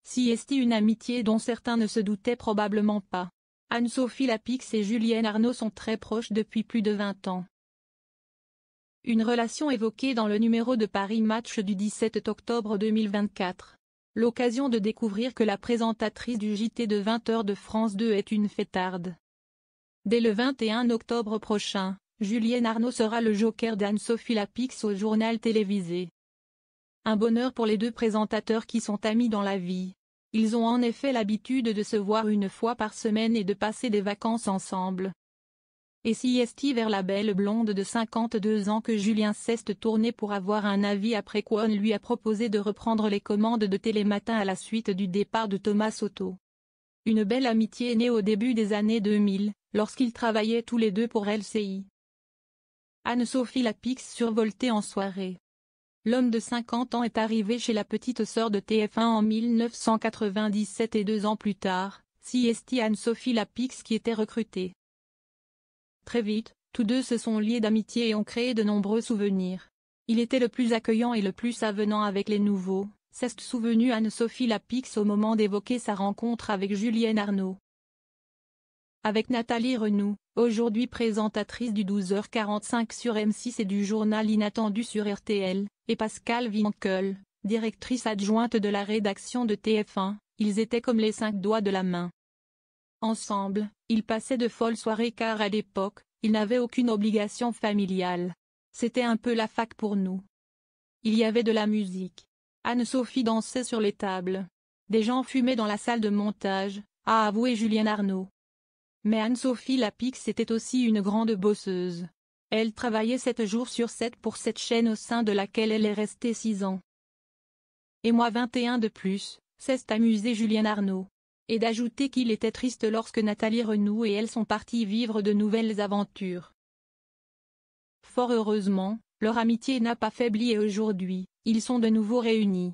Si est une amitié dont certains ne se doutaient probablement pas. Anne-Sophie Lapix et Julienne Arnaud sont très proches depuis plus de 20 ans. Une relation évoquée dans le numéro de Paris Match du 17 octobre 2024. L'occasion de découvrir que la présentatrice du JT de 20h de France 2 est une fêtarde. Dès le 21 octobre prochain, Julienne Arnaud sera le joker d'Anne-Sophie Lapix au journal télévisé. Un bonheur pour les deux présentateurs qui sont amis dans la vie. Ils ont en effet l'habitude de se voir une fois par semaine et de passer des vacances ensemble. Et si est vers la belle blonde de 52 ans que Julien Ceste tournait pour avoir un avis après quoi on lui a proposé de reprendre les commandes de Télématin à la suite du départ de Thomas Soto. Une belle amitié est née au début des années 2000, lorsqu'ils travaillaient tous les deux pour LCI. Anne-Sophie Lapix survoltée en soirée. L'homme de 50 ans est arrivé chez la petite sœur de TF1 en 1997 et 2 ans plus tard, c'est Anne-Sophie Lapix qui était recrutée. Très vite, tous deux se sont liés d'amitié et ont créé de nombreux souvenirs. Il était le plus accueillant et le plus avenant avec les nouveaux, s'est souvenu Anne-Sophie Lapix au moment d'évoquer sa rencontre avec Julienne Arnaud. Avec Nathalie Renou, aujourd'hui présentatrice du 12h45 sur M6 et du journal Inattendu sur RTL, et Pascal Winkel, directrice adjointe de la rédaction de TF1, ils étaient comme les 5 doigts de la main. Ensemble, ils passaient de folles soirées car à l'époque, ils n'avaient aucune obligation familiale. C'était un peu la fac pour nous. Il y avait de la musique. Anne-Sophie dansait sur les tables. Des gens fumaient dans la salle de montage, a avoué Julienne Arnaud. Mais Anne-Sophie Lapix était aussi une grande bosseuse. Elle travaillait 7 jours sur 7 pour cette chaîne au sein de laquelle elle est restée 6 ans. Et moi 21 de plus, s'est amusé Julienne Arnaud. Et d'ajouter qu'il était triste lorsque Nathalie Renou et elle sont partis vivre de nouvelles aventures. Fort heureusement, leur amitié n'a pas faibli et aujourd'hui, ils sont de nouveau réunis.